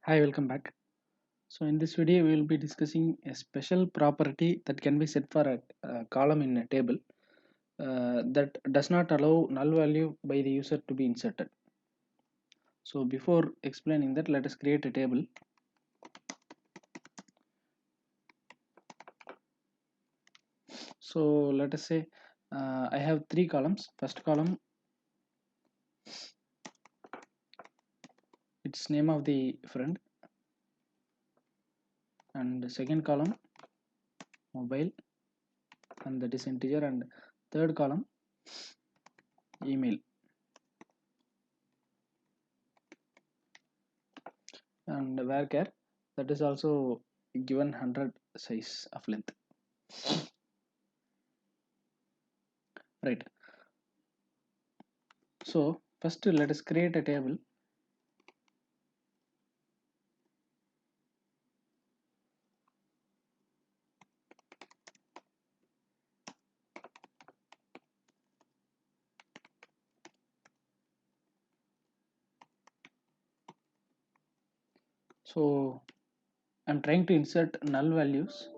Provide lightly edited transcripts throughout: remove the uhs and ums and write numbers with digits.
Hi, welcome back. So in this video, we will be discussing a special property that can be set for a column in a table that does not allow null value by the user to be inserted. So before explaining that, let us create a table. So let us say I have three columns. First column, it's name of the friend, and the second column, mobile, and that is integer, and third column, email, and varchar, that is also given 100 size of length. Right. So first let us create a table. So I'm trying to insert null values.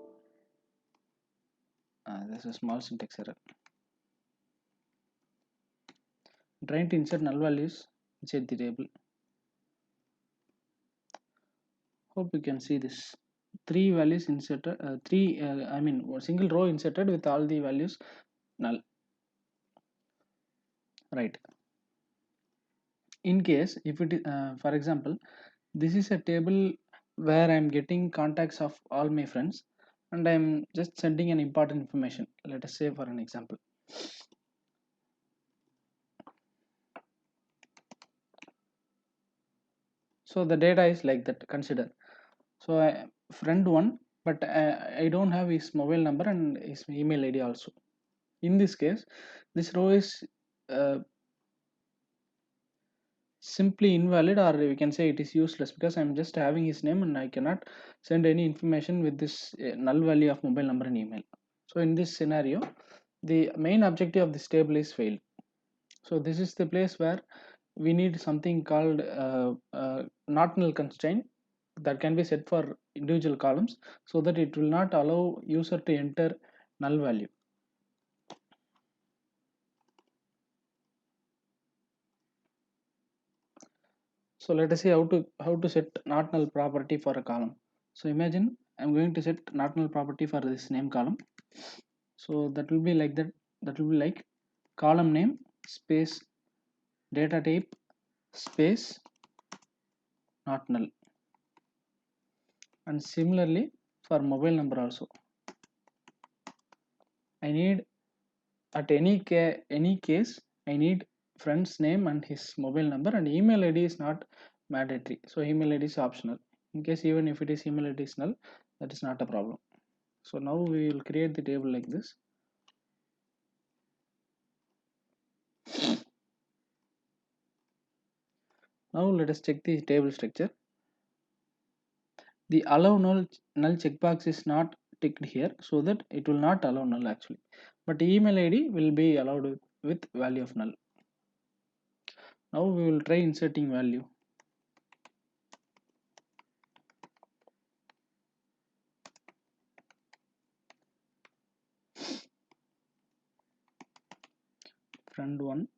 There's a small syntax error. I'm trying to insert null values inside the table. Hope you can see this. Three values inserted. A single row inserted with all the values null. Right. In case if it is, for example, this is a table where I'm getting contacts of all my friends, and I'm just sending an important information. Let us say for an example. So the data is like that. Consider. So friend one, but I don't have his mobile number and his email ID also. In this case, this row is uh, simply invalid, or we can say it is useless, because I'm just having his name and I cannot send any information with this null value of mobile number and email. So in this scenario, the main objective of this table is failed. So this is the place where we need something called not null constraint that can be set for individual columns, so that it will not allow user to enter null value. So let us see how to set not null property for a column. So imagine I'm going to set not null property for this name column. So that will be like that. That will be like column name space data type space not null. And similarly for mobile number also, I need at any case I need friend's name and his mobile number, and email ID is not mandatory. So email ID is optional. In case even if it is email ID is null, that is not a problem. So now we will create the table like this. Now let us check the table structure. The allow null checkbox is not ticked here, so that it will not allow null actually, but email ID will be allowed with value of null. Now we will try inserting value. Friend 1,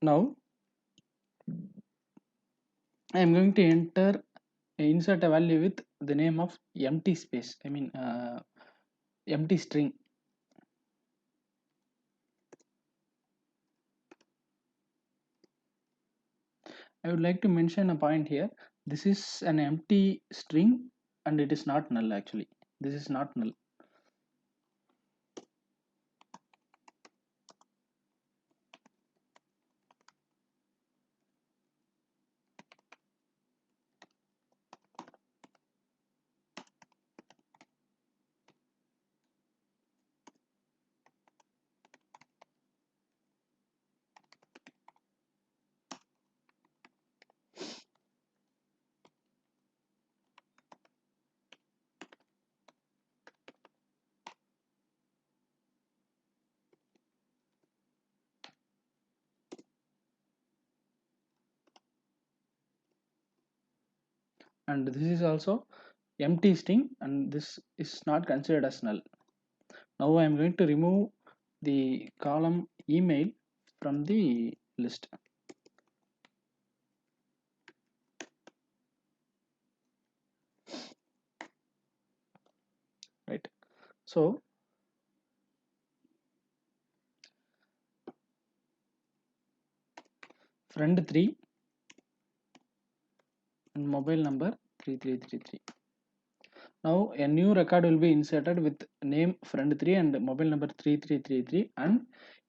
now I am going to insert a value with the name of empty space, empty string. I would like to mention a point here. This is an empty string and it is not null actually. This is not null. and this is also empty string, and this is not considered as null. Now I am going to remove the column email from the list. Right. So friend 3 and mobile number 3333. Now a new record will be inserted with name friend 3 and mobile number 3333, and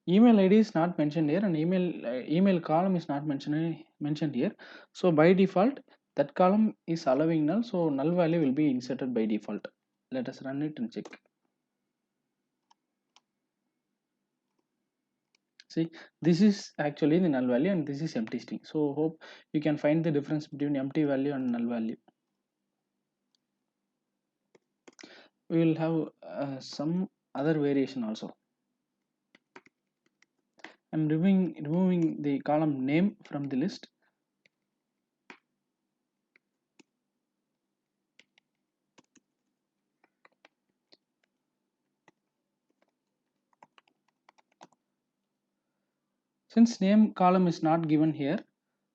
email ID is not mentioned here, and email column is not mentioned here. So by default that column is allowing null, so null value will be inserted by default. Let us run it and check. See, this is actually the null value and this is empty string. So hope you can find the difference between empty value and null value. We will have some other variation also. I'm removing the column name from the list. Since name column is not given here,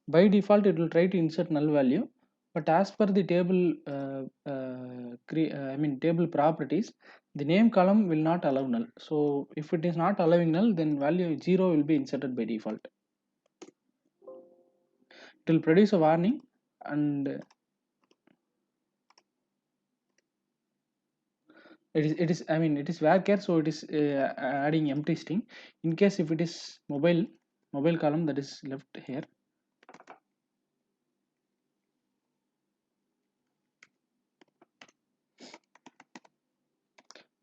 by default it will try to insert null value, but as per the table table properties, the name column will not allow null. So if it is not allowing null, then value 0 will be inserted by default. It will produce a warning, and it is it is varchar, so it is adding empty string. In case if it is mobile column that is left here,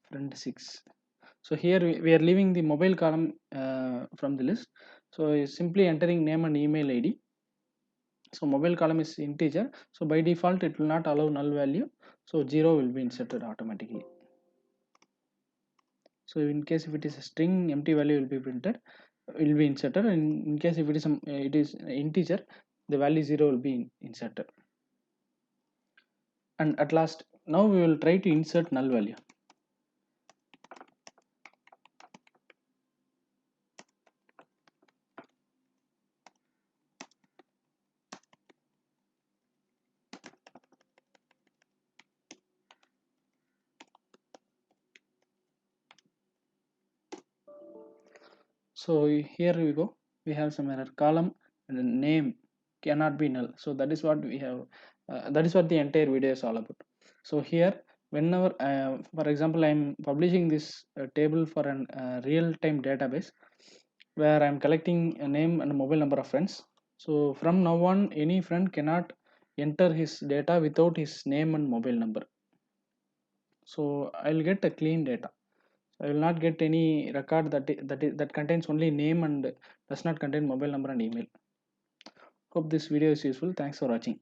friend 6. So here we are leaving the mobile column from the list, so simply entering name and email ID. So mobile column is integer, so by default it will not allow null value, so 0 will be inserted automatically. So in case if it is a string, empty value will be printed, will be inserted, and in case if it is integer, the value 0 will be inserted. And at last, now we will try to insert null value. So here we go, we have some error, column and name cannot be null. So that is what we have, that is what the entire video is all about. So here, whenever for example I am publishing this table for an real-time database where I am collecting a name and a mobile number of friends. So from now on, any friend cannot enter his data without his name and mobile number. So I'll get a clean data. I will not get any record that contains only name and does not contain mobile number and email. Hope this video is useful. Thanks for watching.